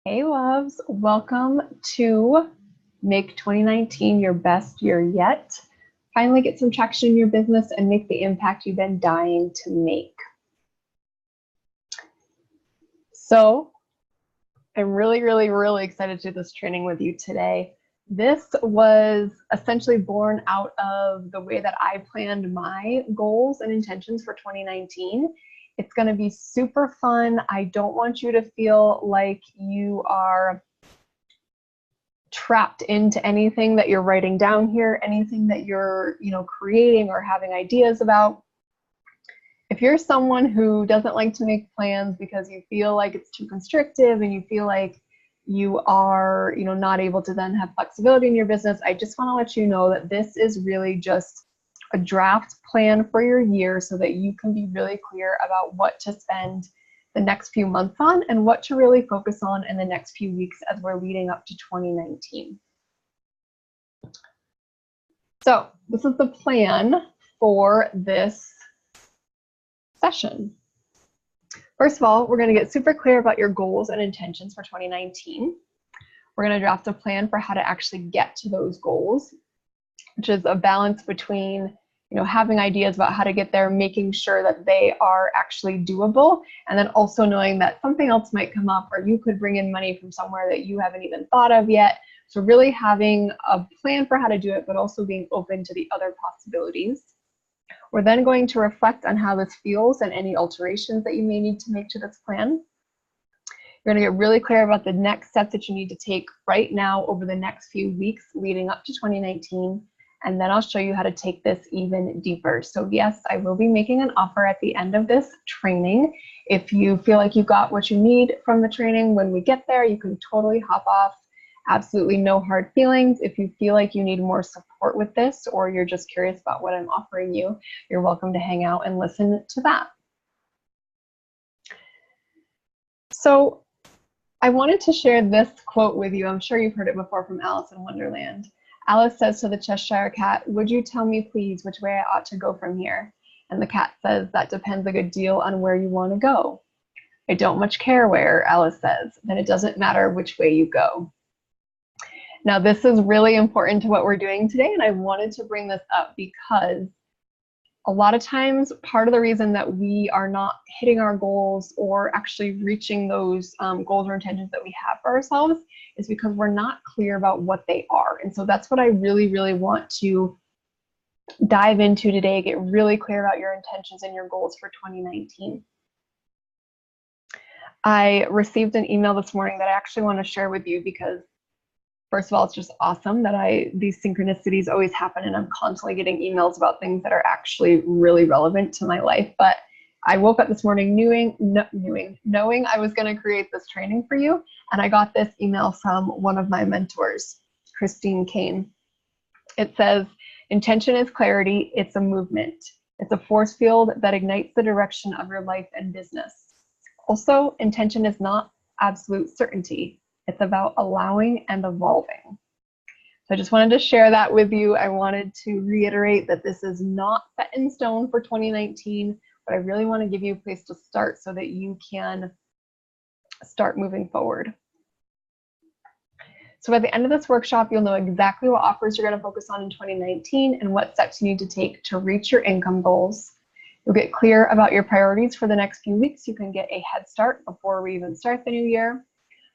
Hey loves, welcome to make 2019 your best year yet. Finally get some traction in your business and make the impact you've been dying to make. So I'm really excited to do this training with you today. This was essentially born out of the way that I planned my goals and intentions for 2019. It's going to be super fun. I don't want you to feel like you are trapped into anything that you're writing down here, anything that you're, creating or having ideas about. If you're someone who doesn't like to make plans because you feel like it's too constrictive and you feel like you are, not able to then have flexibility in your business, I just want to let you know that this is really just a draft plan for your year so that you can be really clear about what to spend the next few months on and what to really focus on in the next few weeks as we're leading up to 2019. So this is the plan for this session. First of all, we're going to get super clear about your goals and intentions for 2019. We're going to draft a plan for how to actually get to those goals, which is a balance between having ideas about how to get there, making sure that they are actually doable, and then also knowing that something else might come up or you could bring in money from somewhere that you haven't even thought of yet. So really having a plan for how to do it, but also being open to the other possibilities. We're then going to reflect on how this feels and any alterations that you may need to make to this plan. You're going to get really clear about the next steps that you need to take right now over the next few weeks leading up to 2019. And then I'll show you how to take this even deeper. So yes, I will be making an offer at the end of this training. If you feel like you got what you need from the training when we get there, you can totally hop off. Absolutely no hard feelings. If you feel like you need more support with this or you're just curious about what I'm offering you, you're welcome to hang out and listen to that. So I wanted to share this quote with you. I'm sure you've heard it before from Alice in Wonderland. Alice says to the Cheshire Cat, "Would you tell me, please, which way I ought to go from here?" And the cat says, "That depends a good deal on where you want to go." "I don't much care where," Alice says. "Then it doesn't matter which way you go." Now, this is really important to what we're doing today, and I wanted to bring this up because a lot of times, part of the reason that we are not hitting our goals or actually reaching those goals or intentions that we have for ourselves is because we're not clear about what they are. And so that's what I really want to dive into today, get really clear about your intentions and your goals for 2019. I received an email this morning that I actually want to share with you because first of all, it's just awesome that these synchronicities always happen and I'm constantly getting emails about things that are actually really relevant to my life. But I woke up this morning knowing I was going to create this training for you. And I got this email from one of my mentors, Christine Kane. It says, "Intention is clarity. It's a movement. It's a force field that ignites the direction of your life and business. Also, intention is not absolute certainty. It's about allowing and evolving." So I just wanted to share that with you. I wanted to reiterate that this is not set in stone for 2019, but I really want to give you a place to start so that you can start moving forward. So at the end of this workshop, you'll know exactly what offers you're going to focus on in 2019 and what steps you need to take to reach your income goals. You'll get clear about your priorities for the next few weeks. You can get a head start before we even start the new year.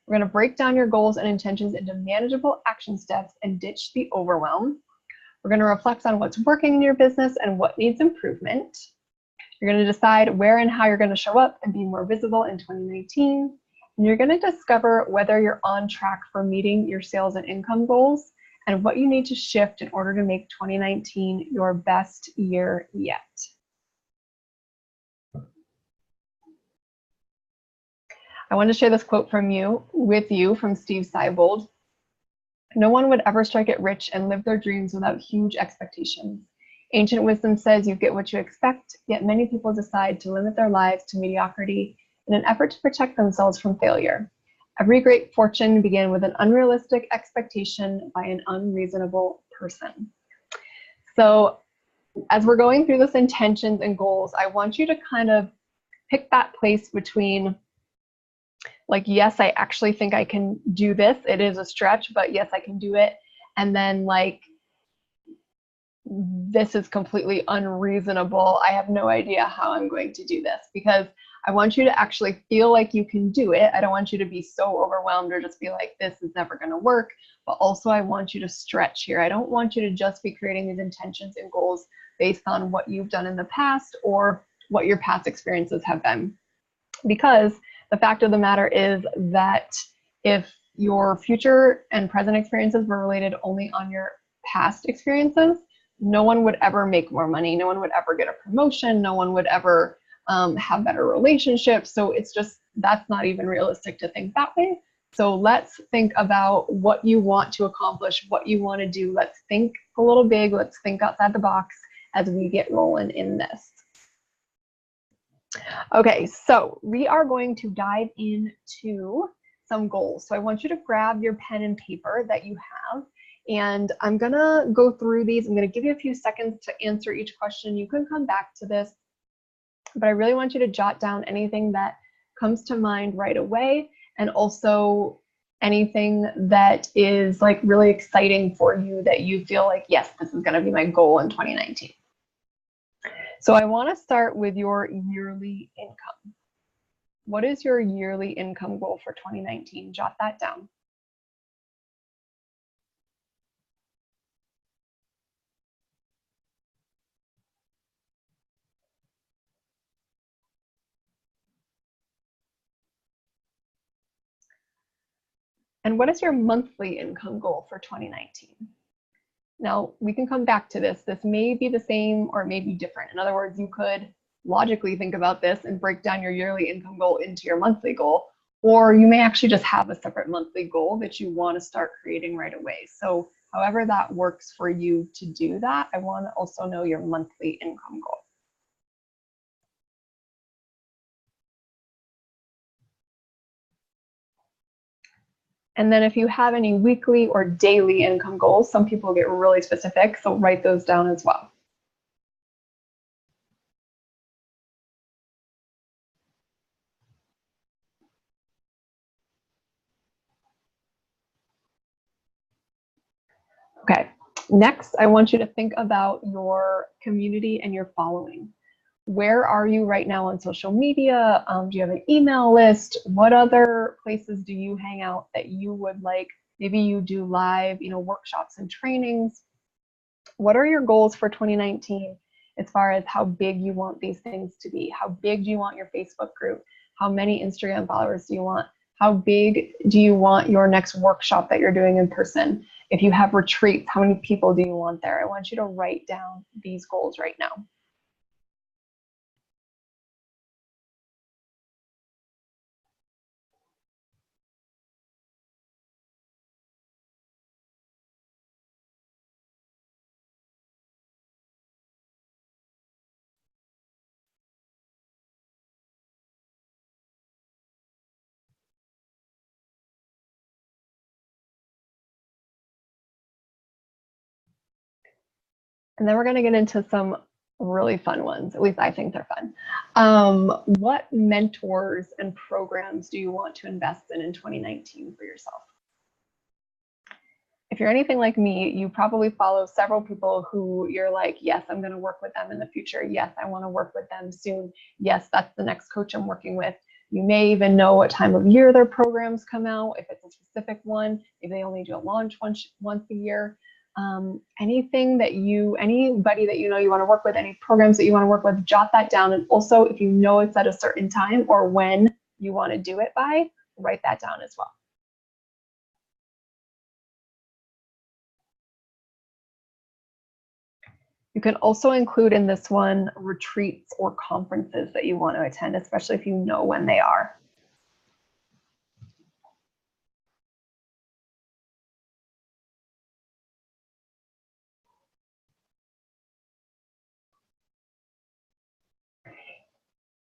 We're going to break down your goals and intentions into manageable action steps and ditch the overwhelm. We're going to reflect on what's working in your business and what needs improvement. You're going to decide where and how you're going to show up and be more visible in 2019. And you're going to discover whether you're on track for meeting your sales and income goals and what you need to shift in order to make 2019 your best year yet. I want to share this quote with you from Steve Seibold. "No one would ever strike it rich and live their dreams without huge expectations. Ancient wisdom says you get what you expect, yet many people decide to limit their lives to mediocrity in an effort to protect themselves from failure. Every great fortune began with an unrealistic expectation by an unreasonable person." So as we're going through this intentions and goals, I want you to kind of pick that place between like, yes, I actually think I can do this. It is a stretch, but yes, I can do it. And then like, this is completely unreasonable. I have no idea how I'm going to do this, because I want you to actually feel like you can do it. I don't want you to be so overwhelmed or just be like, this is never going to work. But also I want you to stretch here. I don't want you to just be creating these intentions and goals based on what you've done in the past or what your past experiences have been. Because the fact of the matter is that if your future and present experiences were related only on your past experiences, no one would ever make more money. No one would ever get a promotion. No one would ever have better relationships. So it's just, that's not even realistic to think that way. So let's think about what you want to accomplish, what you want to do. Let's think a little big. Let's think outside the box as we get rolling in this. Okay, so we are going to dive into some goals. So I want you to grab your pen and paper that you have, and I'm gonna go through these. I'm gonna give you a few seconds to answer each question. You can come back to this, but I really want you to jot down anything that comes to mind right away, and also anything that is like really exciting for you that you feel like, yes, this is gonna be my goal in 2019. So I want to start with your yearly income. What is your yearly income goal for 2019? Jot that down. And what is your monthly income goal for 2019? Now, we can come back to this. This may be the same or it may be different. In other words, you could logically think about this and break down your yearly income goal into your monthly goal, or you may actually just have a separate monthly goal that you want to start creating right away. So however that works for you to do that, I want to also know your monthly income goal. And then if you have any weekly or daily income goals, some people get really specific, so write those down as well. Okay, next I want you to think about your community and your following. Where are you right now on social media? Do you have an email list? What other places do you hang out that you would like? Maybe you do live, workshops and trainings. What are your goals for 2019 as far as how big you want these things to be? How big do you want your Facebook group? How many Instagram followers do you want? How big do you want your next workshop that you're doing in person? If you have retreats, how many people do you want there? I want you to write down these goals right now. And then we're going to get into some really fun ones. At least I think they're fun. What mentors and programs do you want to invest in 2019 for yourself? If you're anything like me, you probably follow several people who you're like, yes, I'm going to work with them in the future. Yes, I want to work with them soon. Yes, that's the next coach I'm working with. You may even know what time of year their programs come out. If it's a specific one, if they only do a launch once a year. Anything that anybody that you know you want to work with, any programs that you want to work with, jot that down. And also, if you know it's at a certain time or when you want to do it by, write that down as well. You can also include in this one retreats or conferences that you want to attend, especially if you know when they are.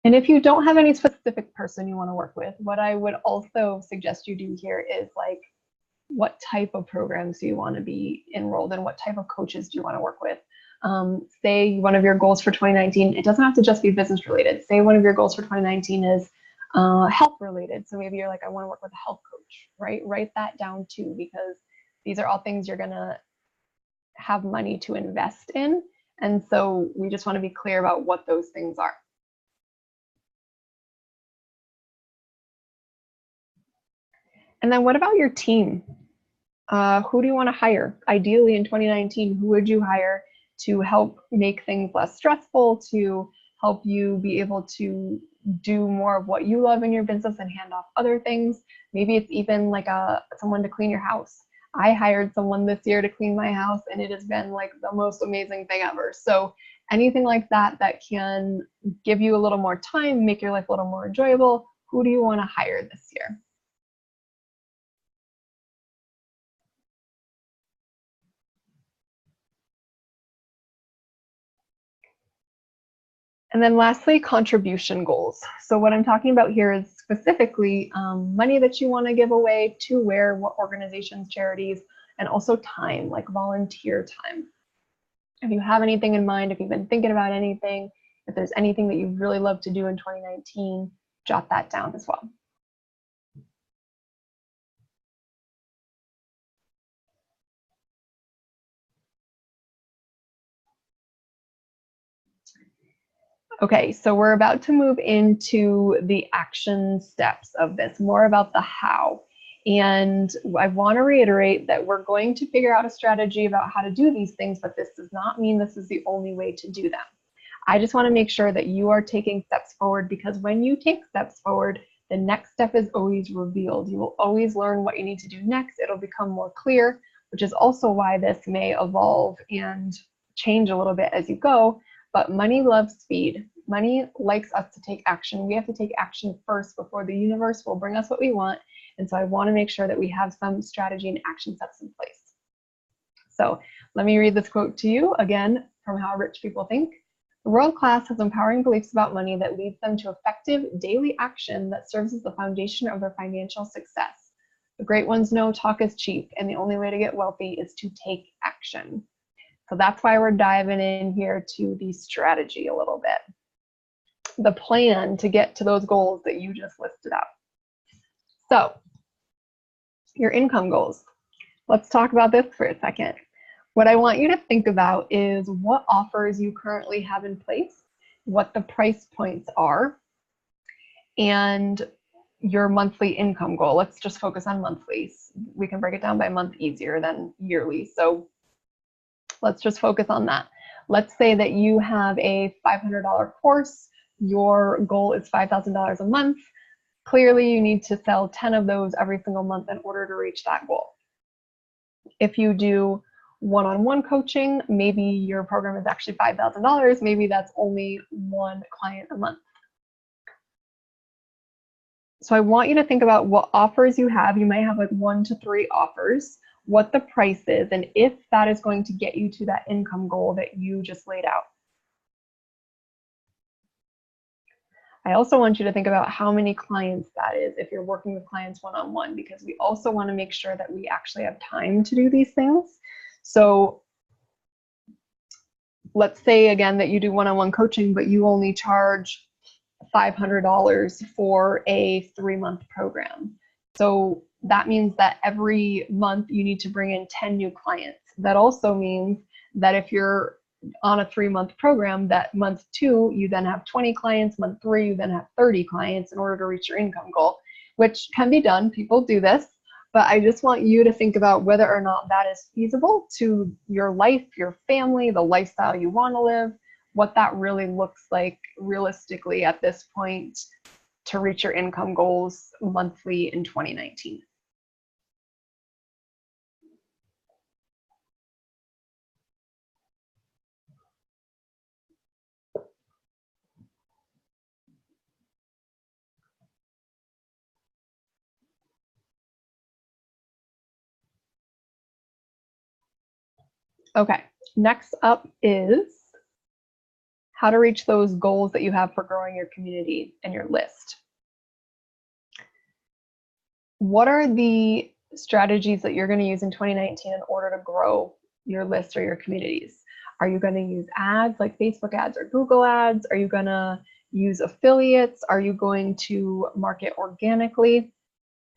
And if you don't have any specific person you want to work with, what I would also suggest you do here is like, what type of programs do you want to be enrolled in? What type of coaches do you want to work with? Say one of your goals for 2019, it doesn't have to just be business related. Say one of your goals for 2019 is health related. So maybe you're like, I want to work with a health coach, right? Write that down too, because these are all things you're going to have money to invest in. And so we just want to be clear about what those things are. And then what about your team? Who do you want to hire? Ideally in 2019, who would you hire to help make things less stressful, to help you be able to do more of what you love in your business and hand off other things? Maybe it's even like someone to clean your house. I hired someone this year to clean my house, and it has been like the most amazing thing ever. So anything like that that can give you a little more time, make your life a little more enjoyable, who do you want to hire this year? And then lastly, contribution goals. So what I'm talking about here is specifically money that you want to give away to where, what organizations, charities, and also time, like volunteer time. If you have anything in mind, if you've been thinking about anything, if there's anything that you'd really love to do in 2019, jot that down as well. Okay, so we're about to move into the action steps of this, more about the how. And I want to reiterate that we're going to figure out a strategy about how to do these things, but this does not mean this is the only way to do them. I just want to make sure that you are taking steps forward, because when you take steps forward, the next step is always revealed. You will always learn what you need to do next. It'll become more clear, which is also why this may evolve and change a little bit as you go. But money loves speed. Money likes us to take action. We have to take action first before the universe will bring us what we want. And so I want to make sure that we have some strategy and action steps in place. So let me read this quote to you again from How Rich People Think. The world class has empowering beliefs about money that leads them to effective daily action that serves as the foundation of their financial success. The great ones know talk is cheap, and the only way to get wealthy is to take action. So that's why we're diving in here to the strategy a little bit. The plan to get to those goals that you just listed out. So, your income goals. Let's talk about this for a second. What I want you to think about is what offers you currently have in place, what the price points are, and your monthly income goal. Let's just focus on monthly. We can break it down by month easier than yearly. So let's just focus on that. Let's say that you have a $500 course. Your goal is $5,000 a month. Clearly, you need to sell 10 of those every single month in order to reach that goal. If you do one-on-one coaching, maybe your program is actually $5,000. Maybe that's only one client a month. So I want you to think about what offers you have. You might have like 1 to 3 offers, what the price is, and if that is going to get you to that income goal that you just laid out. I also want you to think about how many clients that is if you're working with clients one-on-one, because we also want to make sure that we actually have time to do these things. So let's say again that you do one-on-one coaching, but you only charge $500 for a 3-month program. So that means that every month you need to bring in 10 new clients. That also means that if you're on a 3-month program, that month 2, you then have 20 clients, month 3, you then have 30 clients in order to reach your income goal, which can be done. People do this, but I just want you to think about whether or not that is feasible to your life, your family, the lifestyle you want to live, what that really looks like realistically at this point to reach your income goals monthly in 2019. Okay, next up is how to reach those goals that you have for growing your community and your list. What are the strategies that you're going to use in 2019 in order to grow your list or your communities? Are you going to use ads like Facebook ads or Google ads? Are you going to use affiliates? Are you going to market organically,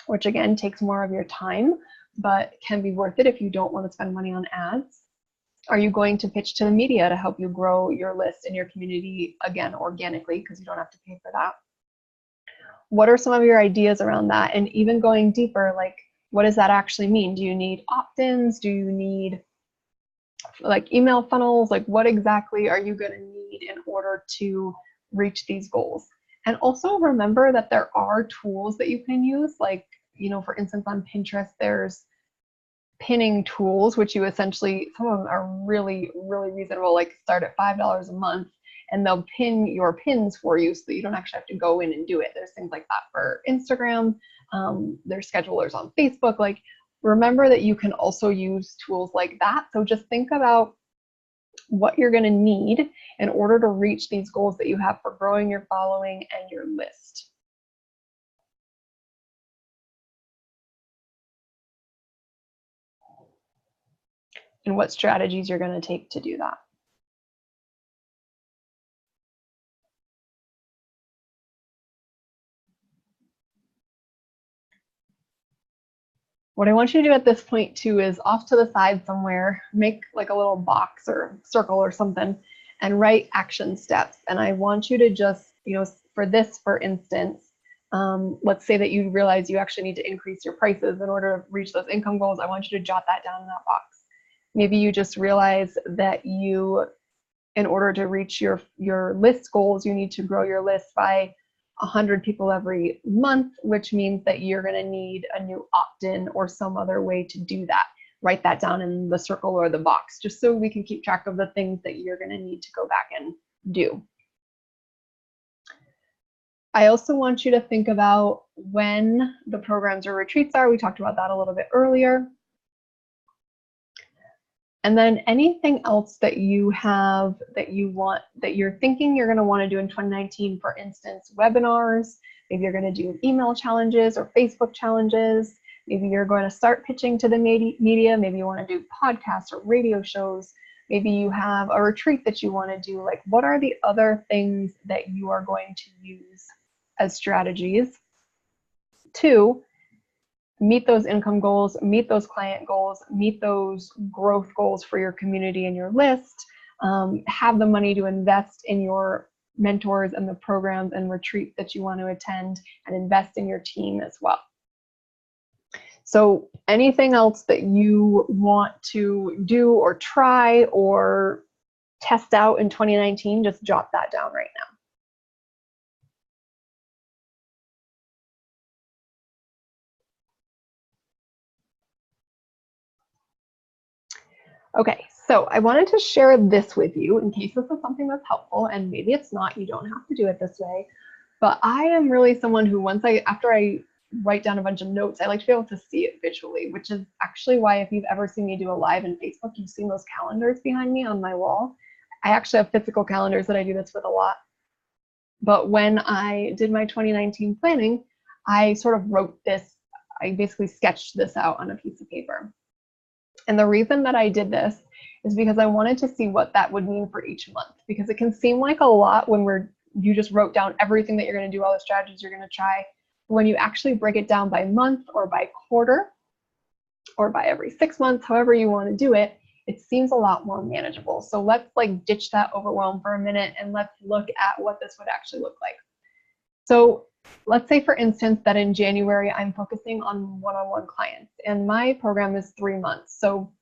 which again takes more of your time, but can be worth it if you don't want to spend money on ads? Are you going to pitch to the media to help you grow your list in your community, again, organically, because you don't have to pay for that? What are some of your ideas around that? And even going deeper, like, what does that actually mean? Do you need opt-ins? Do you need like email funnels? Like, what exactly are you going to need in order to reach these goals? And also remember that there are tools that you can use, like, you know, for instance, on Pinterest, there's pinning tools, which you essentially, some of them are really, really reasonable, like start at $5 a month, and they'll pin your pins for you so that you don't actually have to go in and do it. There's things like that for Instagram. There's schedulers on Facebook. Like, remember that you can also use tools like that. So just think about what you're going to need in order to reach these goals that you have for growing your following and your list. And what strategies you're going to take to do that. What I want you to do at this point too is off to the side somewhere, make like a little box or circle or something and write action steps. And I want you to just, you know, for this, for instance, let's say that you realize you actually need to increase your prices in order to reach those income goals. I want you to jot that down in that box. Maybe you just realize that you, in order to reach your list goals, you need to grow your list by 100 people every month, which means that you're going to need a new opt-in or some other way to do that. Write that down in the circle or the box, just so we can keep track of the things that you're going to need to go back and do. I also want you to think about when the programs or retreats are. We talked about that a little bit earlier. And then anything else that you have that you want, that you're thinking you're going to want to do in 2019, for instance, webinars, maybe you're going to do email challenges or Facebook challenges, maybe you're going to start pitching to the media, maybe you want to do podcasts or radio shows, maybe you have a retreat that you want to do. Like, what are the other things that you are going to use as strategies to meet those income goals, meet those client goals, meet those growth goals for your community and your list, have the money to invest in your mentors and the programs and retreats that you want to attend, and invest in your team as well. So anything else that you want to do or try or test out in 2019, just jot that down right now. Okay, so I wanted to share this with you in case this is something that's helpful, and maybe it's not, you don't have to do it this way, but I am really someone who after I write down a bunch of notes, I like to be able to see it visually, which is actually why if you've ever seen me do a live in Facebook, you've seen those calendars behind me on my wall. I actually have physical calendars that I do this with a lot. But when I did my 2019 planning, I sort of wrote this, I basically sketched this out on a piece of paper. And the reason that I did this is because I wanted to see what that would mean for each month, because it can seem like a lot when you just wrote down everything that you're going to do, all the strategies you're going to try. When you actually break it down by month or by quarter or by every 6 months, however you want to do it, it seems a lot more manageable. So let's like ditch that overwhelm for a minute and let's look at what this would actually look like. So let's say, for instance, that in January, I'm focusing on one-on-one clients and my program is 3 months. So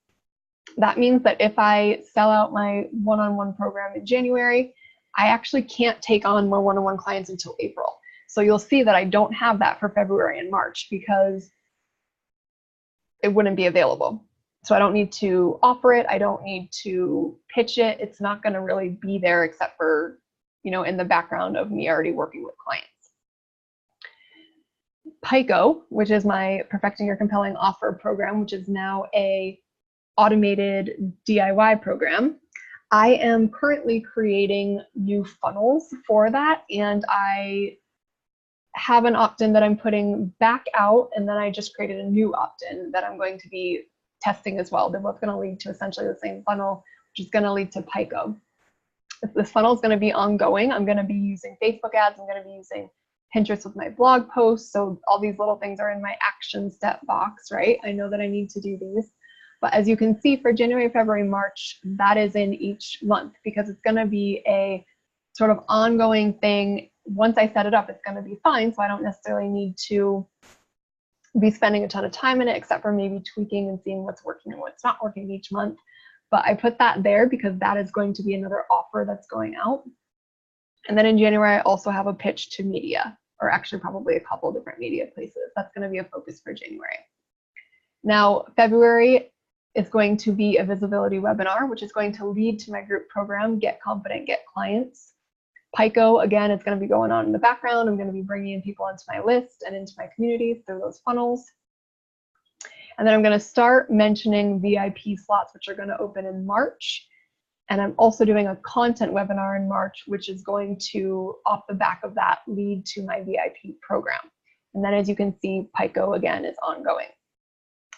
that means that if I sell out my one-on-one program in January, I actually can't take on more one-on-one clients until April. So you'll see that I don't have that for February and March because it wouldn't be available. So I don't need to offer it. I don't need to pitch it. It's not going to really be there except for, you know, in the background of me already working with clients. PICO, which is my Perfecting Your Compelling Offer program, which is now a automated DIY program. I am currently creating new funnels for that, and I have an opt-in that I'm putting back out, and then I just created a new opt-in that I'm going to be testing as well. They're both going to lead to essentially the same funnel, which is going to lead to PICO. This funnel is going to be ongoing. I'm going to be using Facebook ads. I'm going to be using Pinterest with my blog posts. So all these little things are in my action step box, right? I know that I need to do these. But as you can see for January, February, March, that is in each month because it's going to be a sort of ongoing thing. Once I set it up, it's going to be fine. So I don't necessarily need to be spending a ton of time in it, except for maybe tweaking and seeing what's working and what's not working each month. But I put that there because that is going to be another offer that's going out. And then in January, I also have a pitch to media, or actually probably a couple different media places. That's going to be a focus for January. Now, February is going to be a visibility webinar, which is going to lead to my group program, Get Confident, Get Clients. PICO, again, it's going to be going on in the background. I'm going to be bringing in people into my list and into my communities through those funnels. And then I'm going to start mentioning VIP slots, which are going to open in March. And I'm also doing a content webinar in March, which is going to, off the back of that, lead to my VIP program. And then as you can see, PICO, again, is ongoing.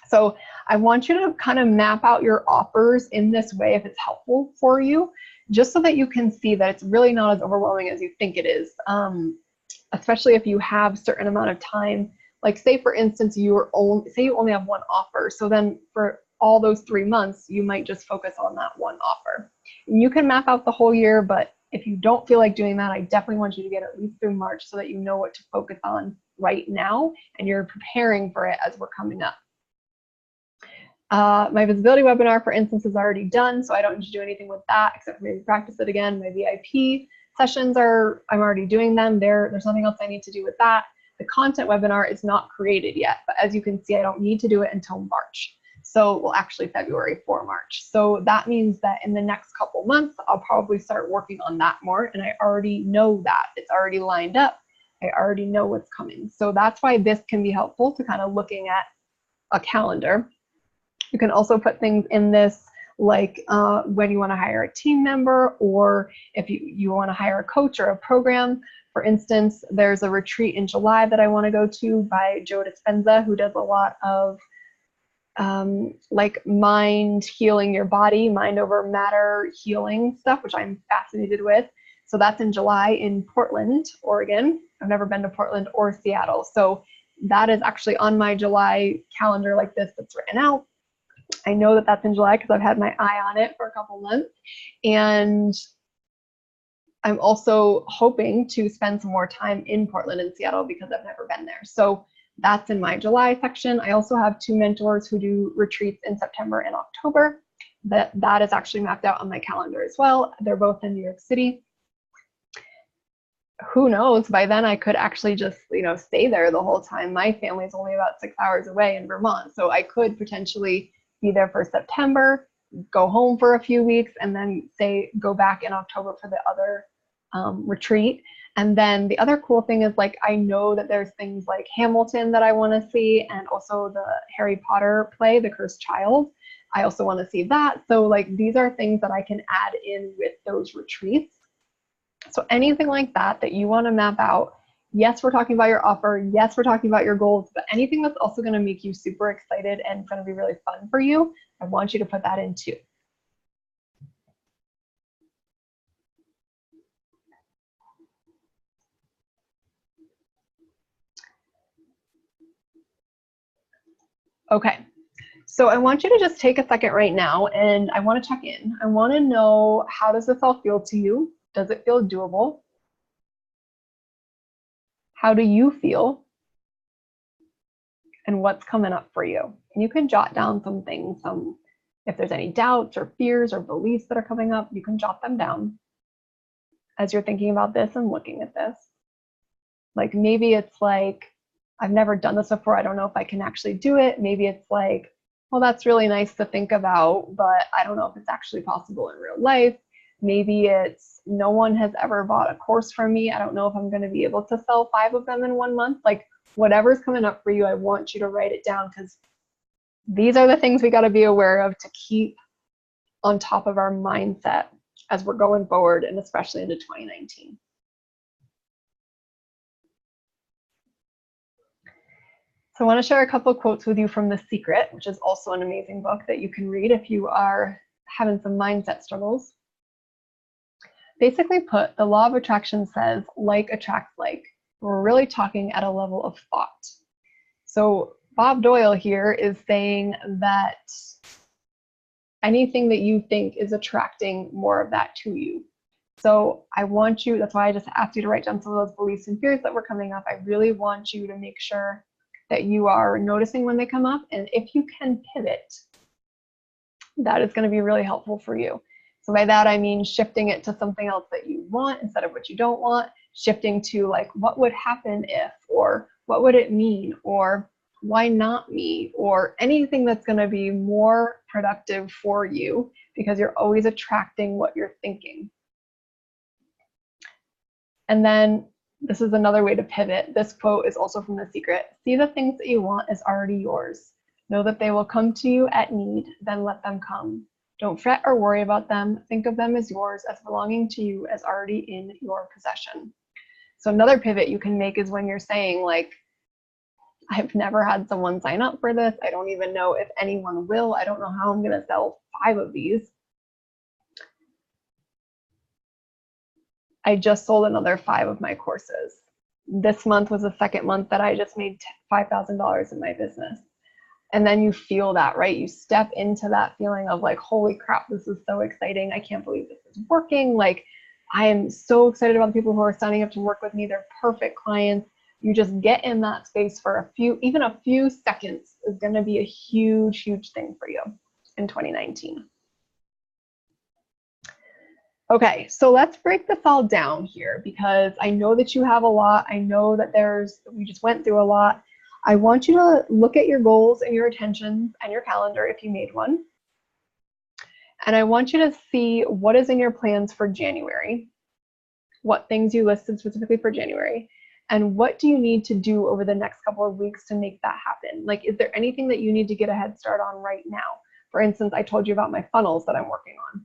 So I want you to kind of map out your offers in this way if it's helpful for you, just so that you can see that it's really not as overwhelming as you think it is, especially if you have a certain amount of time. Like say, for instance, say you only have one offer. So then for all those 3 months, you might just focus on that one offer. And you can map out the whole year, but if you don't feel like doing that, I definitely want you to get at least through March so that you know what to focus on right now and you're preparing for it as we're coming up. My visibility webinar, for instance, is already done, so I don't need to do anything with that except for maybe practice it again. My VIP sessions I'm already doing them. There's nothing else I need to do with that. The content webinar is not created yet, but as you can see, I don't need to do it until March. So, well, actually February for March. So that means that in the next couple months, I'll probably start working on that more, and I already know that. It's already lined up. I already know what's coming. So that's why this can be helpful to kind of looking at a calendar. You can also put things in this like when you want to hire a team member, or if you want to hire a coach or a program. For instance, there's a retreat in July that I want to go to by Joe Dispenza, who does a lot of like mind healing your body, mind over matter healing stuff, which I'm fascinated with. So that's in July in Portland, Oregon. I've never been to Portland or Seattle. So that is actually on my July calendar like this that's written out. I know that that's in July because I've had my eye on it for a couple months. And I'm also hoping to spend some more time in Portland and Seattle because I've never been there. So that's in my July section. I also have 2 mentors who do retreats in September and October. That is actually mapped out on my calendar as well. They're both in New York City. Who knows, by then I could actually just, stay there the whole time. My family is only about 6 hours away in Vermont. So I could potentially be there for September, go home for a few weeks, and then go back in October for the other retreat. And then the other cool thing is, like, I know that there's things like Hamilton that I want to see, and also the Harry Potter play, The Cursed Child. I also want to see that. So like these are things that I can add in with those retreats. So anything like that you want to map out. Yes, we're talking about your offer. Yes, we're talking about your goals, but anything that's also going to make you super excited and going to be really fun for you, I want you to put that in too. Okay, so I want you to just take a second right now and I want to check in. I want to know, how does this all feel to you? Does it feel doable? How do you feel? And what's coming up for you? And you can jot down some things, if there's any doubts or fears or beliefs that are coming up, you can jot them down as you're thinking about this and looking at this. Like maybe it's like, I've never done this before, I don't know if I can actually do it. Maybe it's like, well, that's really nice to think about, but I don't know if it's actually possible in real life. Maybe it's, no one has ever bought a course from me. I don't know if I'm going to be able to sell 5 of them in 1 month. Like whatever's coming up for you, I want you to write it down, because these are the things we got to be aware of to keep on top of our mindset as we're going forward, and especially into 2019. So I want to share a couple of quotes with you from The Secret, which is also an amazing book that you can read if you are having some mindset struggles. basically put, the law of attraction says like attracts like. We're really talking at a level of thought. So Bob Doyle here is saying that anything that you think is attracting more of that to you. So I want you, that's why I just asked you to write down some of those beliefs and fears that were coming up. I really want you to make sure that you are noticing when they come up. And if you can pivot, that is going to be really helpful for you. So by that, I mean shifting it to something else that you want instead of what you don't want, shifting to like, what would happen if, or what would it mean, or why not me, or anything that's going to be more productive for you, because you're always attracting what you're thinking. And then this is another way to pivot. This quote is also from The Secret. See the things that you want as already yours. Know that they will come to you at need, then let them come. Don't fret or worry about them. Think of them as yours, as belonging to you, as already in your possession. So another pivot you can make is when you're saying like, I've never had someone sign up for this. I don't even know if anyone will. I don't know how I'm going to sell 5 of these. I just sold another 5 of my courses. This month was the second month that I just made $5,000 in my business. And then you feel that, right? You step into that feeling of like, holy crap, this is so exciting. I can't believe this is working. Like, I am so excited about the people who are signing up to work with me. They're perfect clients. You just get in that space for even a few seconds is going to be a huge, huge thing for you in 2019. Okay, so let's break this all down here, because I know that you have a lot. I know that we just went through a lot. I want you to look at your goals and your intentions and your calendar if you made one. And I want you to see what is in your plans for January, what things you listed specifically for January, and what do you need to do over the next couple of weeks to make that happen? Like, is there anything that you need to get a head start on right now? For instance, I told you about my funnels that I'm working on.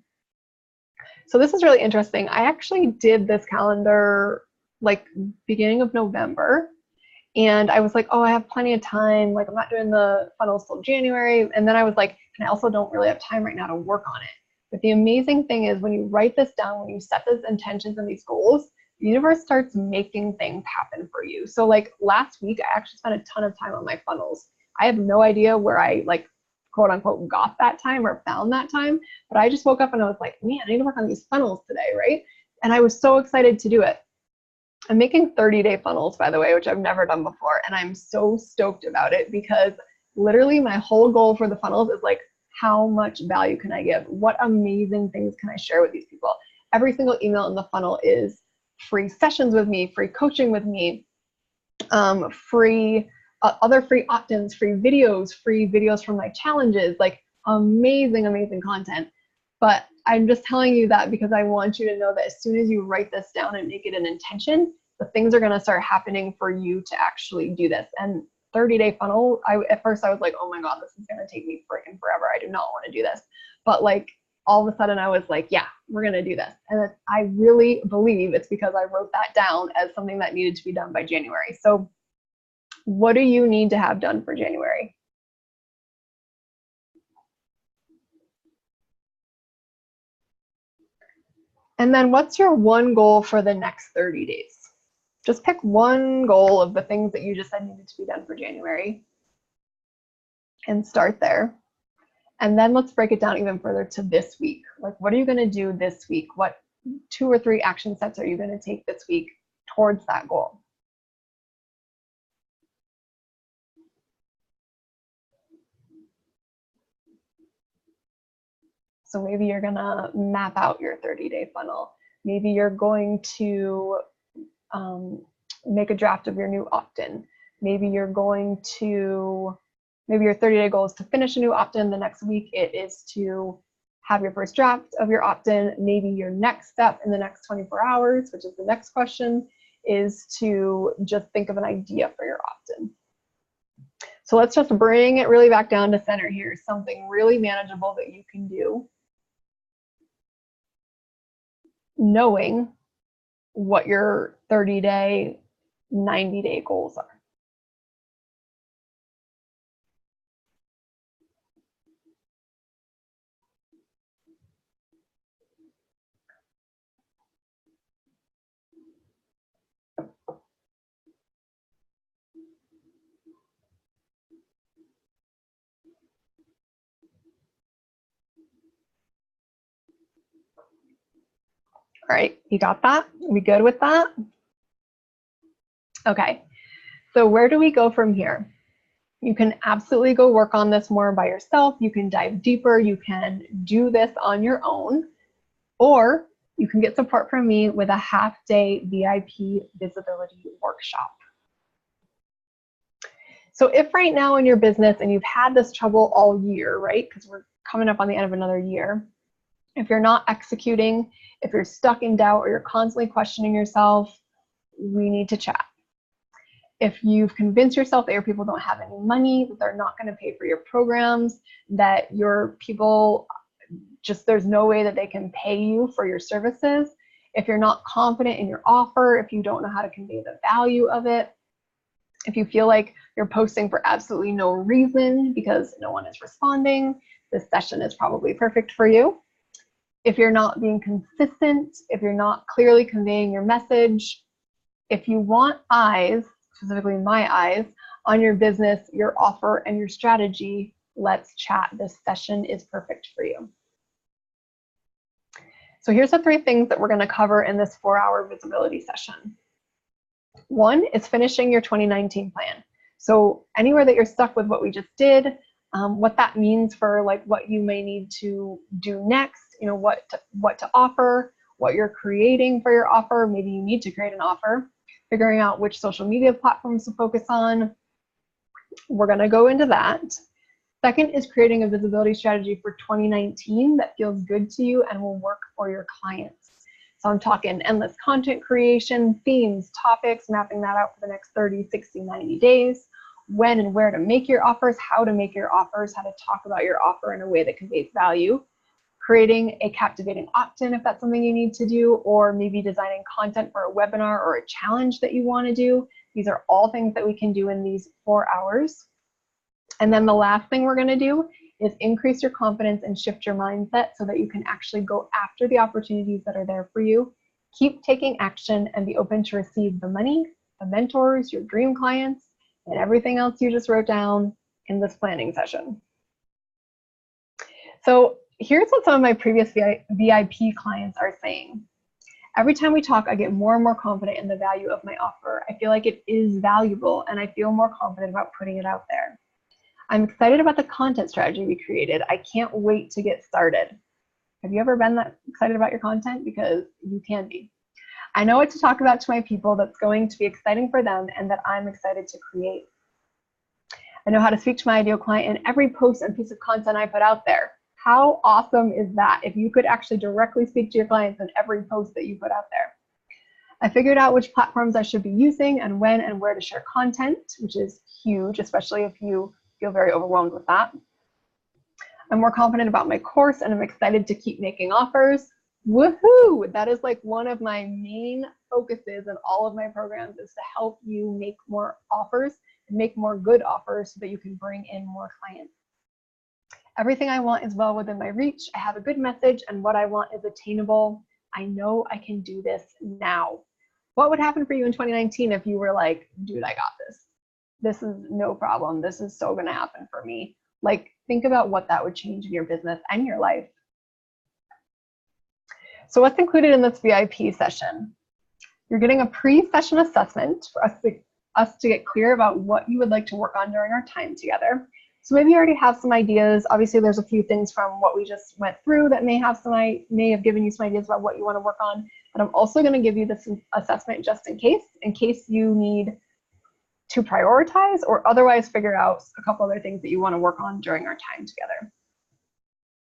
So this is really interesting. I actually did this calendar like beginning of November. And I was like, oh, I have plenty of time. Like, I'm not doing the funnels till January. And then I was like, and I also don't really have time right now to work on it. But the amazing thing is when you write this down, when you set these intentions and these goals, the universe starts making things happen for you. So like last week, I actually spent a ton of time on my funnels. I have no idea where I like, quote unquote, got that time or found that time. But I just woke up and I was like, man, I need to work on these funnels today, right? And I was so excited to do it. I'm making 30-day funnels, by the way, which I've never done before. And I'm so stoked about it because literally my whole goal for the funnels is like, how much value can I give? What amazing things can I share with these people? Every single email in the funnel is free sessions with me, free coaching with me, free other free opt-ins, free videos from my challenges, like amazing, amazing content. But I'm just telling you that because I want you to know that as soon as you write this down and make it an intention, the things are going to start happening for you to actually do this. And 30-day funnel, at first I was like, oh my God, this is going to take me freaking forever. I do not want to do this. But like all of a sudden I was like, yeah, we're going to do this. And I really believe it's because I wrote that down as something that needed to be done by January. So what do you need to have done for January? And then what's your one goal for the next 30 days? Just pick one goal of the things that you just said needed to be done for January and start there. And then let's break it down even further to this week. Like, what are you going to do this week? What 2 or 3 action steps are you going to take this week towards that goal? So maybe you're going to map out your 30-day funnel. Maybe you're going to make a draft of your new opt-in. Maybe you're going to, maybe your 30-day goal is to finish a new opt-in. The next week it is to have your first draft of your opt-in. Maybe your next step in the next 24 hours, which is the next question, is to just think of an idea for your opt-in. So let's just bring it really back down to center here. Something really manageable that you can do, knowing what your 30-day, 90-day goals are. right, you got that? We good with that? Okay, so where do we go from here? You can absolutely go work on this more by yourself. You can dive deeper. You can do this on your own, or you can get support from me with a half-day VIP visibility workshop. So if right now in your business and you've had this trouble all year, right? Because we're coming up on the end of another year. If you're not executing, if you're stuck in doubt or you're constantly questioning yourself, we need to chat. If you've convinced yourself that your people don't have any money, that they're not going to pay for your programs, that your people just, there's no way that they can pay you for your services, if you're not confident in your offer, if you don't know how to convey the value of it, if you feel like you're posting for absolutely no reason because no one is responding, this session is probably perfect for you. If you're not being consistent, if you're not clearly conveying your message, if you want eyes, specifically my eyes, on your business, your offer, and your strategy, let's chat. This session is perfect for you. So here's the 3 things that we're going to cover in this 4-hour visibility session. 1 is finishing your 2019 plan. So anywhere that you're stuck with what we just did, what that means for like what you may need to do next, you know, what to offer, what you're creating for your offer. Maybe you need to create an offer, figuring out which social media platforms to focus on. We're going to go into that. Second is creating a visibility strategy for 2019 that feels good to you and will work for your clients. So I'm talking endless content creation, themes, topics, mapping that out for the next 30, 60, 90 days, when and where to make your offers, how to make your offers, how to talk about your offer in a way that conveys value, creating a captivating opt-in if that's something you need to do, or maybe designing content for a webinar or a challenge that you want to do. These are all things that we can do in these 4 hours. And then the last thing we're going to do is increase your confidence and shift your mindset so that you can actually go after the opportunities that are there for you. Keep taking action and be open to receive the money, the mentors, your dream clients, and everything else you just wrote down in this planning session. So here's what some of my previous VIP clients are saying. Every time we talk, I get more and more confident in the value of my offer. I feel like it is valuable and I feel more confident about putting it out there. I'm excited about the content strategy we created. I can't wait to get started. Have you ever been that excited about your content? Because you can be. I know what to talk about to my people that's going to be exciting for them and that I'm excited to create. I know how to speak to my ideal client in every post and piece of content I put out there. How awesome is that if you could actually directly speak to your clients in every post that you put out there? I figured out which platforms I should be using and when and where to share content, which is huge, especially if you feel very overwhelmed with that. I'm more confident about my course and I'm excited to keep making offers. Woohoo! That is like one of my main focuses in all of my programs, is to help you make more offers and make more good offers so that you can bring in more clients. Everything I want is well within my reach. I have a good message and what I want is attainable. I know I can do this now. What would happen for you in 2019 if you were like, dude, I got this. This is no problem. This is so going to happen for me. Like, think about what that would change in your business and your life. So what's included in this VIP session? You're getting a pre-session assessment for us to get clear about what you would like to work on during our time together. So maybe you already have some ideas. Obviously, there's a few things from what we just went through that may have given you some ideas about what you want to work on. But I'm also going to give you this assessment just in case you need to prioritize or otherwise figure out a couple other things that you want to work on during our time together.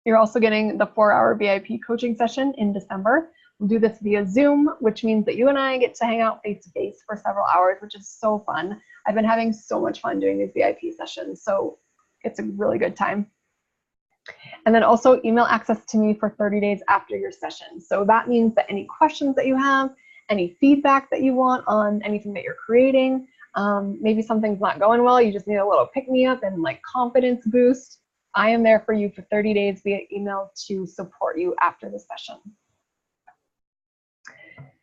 You're also getting the 4-hour VIP coaching session in December. We'll do this via Zoom, which means that you and I get to hang out face-to-face for several hours, which is so fun. I've been having so much fun doing these VIP sessions, so it's a really good time. And then also email access to me for 30 days after your session. So that means that any questions that you have, any feedback that you want on anything that you're creating, maybe something's not going well, you just need a little pick-me-up and like confidence boost, I am there for you for 30 days via email to support you after the session.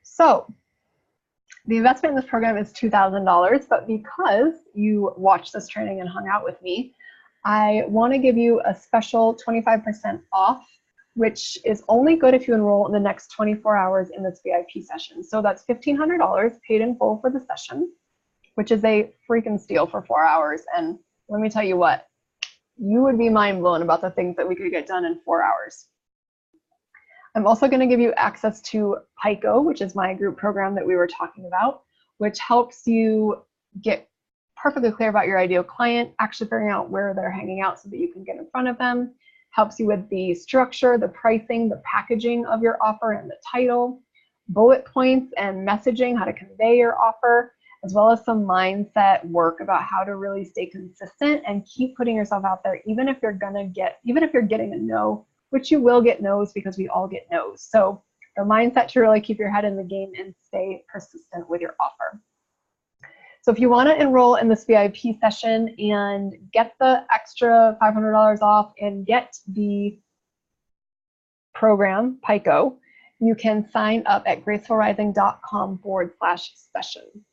So the investment in this program is $2,000, but because you watched this training and hung out with me, I want to give you a special 25% off which is only good if you enroll in the next 24 hours in this VIP session. So that's $1,500 paid in full for the session, which is a freaking steal for 4 hours. And let me tell you what, you would be mind blown about the things that we could get done in 4 hours. I'm also going to give you access to PICO, which is my group program that we were talking about, which helps you get perfectly clear about your ideal client, actually figuring out where they're hanging out so that you can get in front of them, helps you with the structure, the pricing, the packaging of your offer and the title, bullet points and messaging, how to convey your offer, as well as some mindset work about how to really stay consistent and keep putting yourself out there, even if you're getting a no, which you will get no's because we all get no's. So the mindset to really keep your head in the game and stay persistent with your offer. So if you want to enroll in this VIP session and get the extra $500 off and get the program, PICO, you can sign up at gracefulrising.com/session.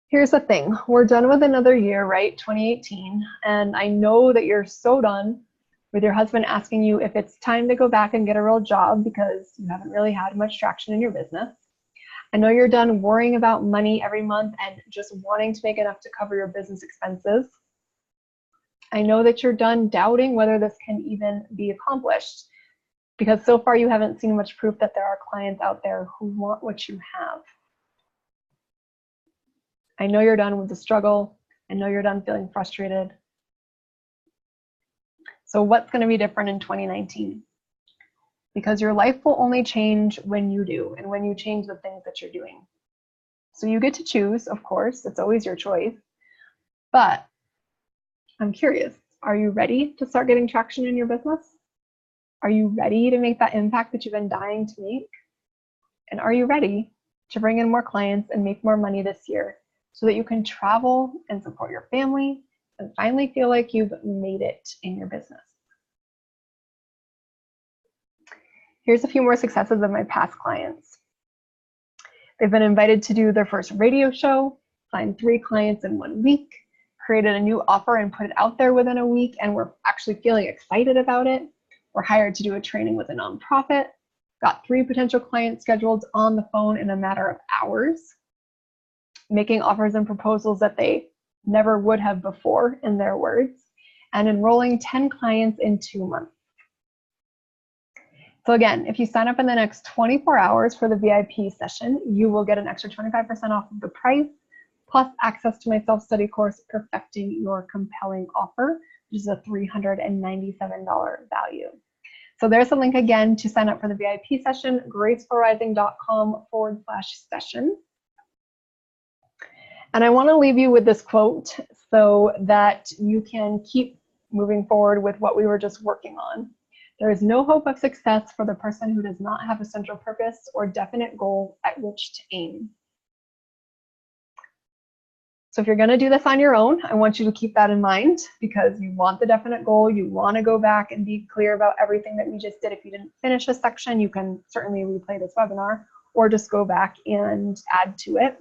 Here's the thing, we're done with another year, right? 2018. And I know that you're so done with your husband asking you if it's time to go back and get a real job because you haven't really had much traction in your business. I know you're done worrying about money every month and just wanting to make enough to cover your business expenses. I know that you're done doubting whether this can even be accomplished because so far you haven't seen much proof that there are clients out there who want what you have. I know you're done with the struggle. I know you're done feeling frustrated. So what's going to be different in 2019? Because your life will only change when you do and when you change the things that you're doing. So you get to choose, of course, it's always your choice. But I'm curious, are you ready to start getting traction in your business? Are you ready to make that impact that you've been dying to make? And are you ready to bring in more clients and make more money this year so that you can travel and support your family and finally feel like you've made it in your business? Here's a few more successes of my past clients. They've been invited to do their first radio show, signed 3 clients in 1 week, created a new offer and put it out there within a week, and we're actually feeling excited about it. We're hired to do a training with a nonprofit, got 3 potential clients scheduled on the phone in a matter of hours, making offers and proposals that they never would have before, in their words, and enrolling 10 clients in 2 months. So again, if you sign up in the next 24 hours for the VIP session, you will get an extra 25% off of the price, plus access to my self-study course, Perfecting Your Compelling Offer, which is a $397 value. So there's a link again to sign up for the VIP session, gracefulrising.com/session. And I want to leave you with this quote so that you can keep moving forward with what we were just working on. There is no hope of success for the person who does not have a central purpose or definite goal at which to aim. So if you're going to do this on your own, I want you to keep that in mind because you want the definite goal. You want to go back and be clear about everything that we just did. If you didn't finish a section, you can certainly replay this webinar or just go back and add to it.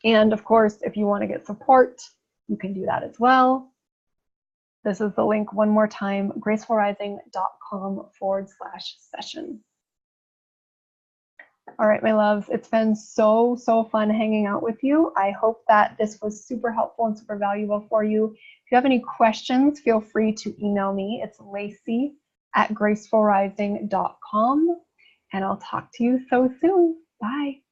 And of course, if you want to get support, you can do that as well. This is the link one more time, gracefulrising.com/session. All right, my loves, it's been so fun hanging out with you. I hope that this was super helpful and super valuable for you. If you have any questions, feel free to email me. It's Lacey@gracefulrising.com, and I'll talk to you so soon. Bye.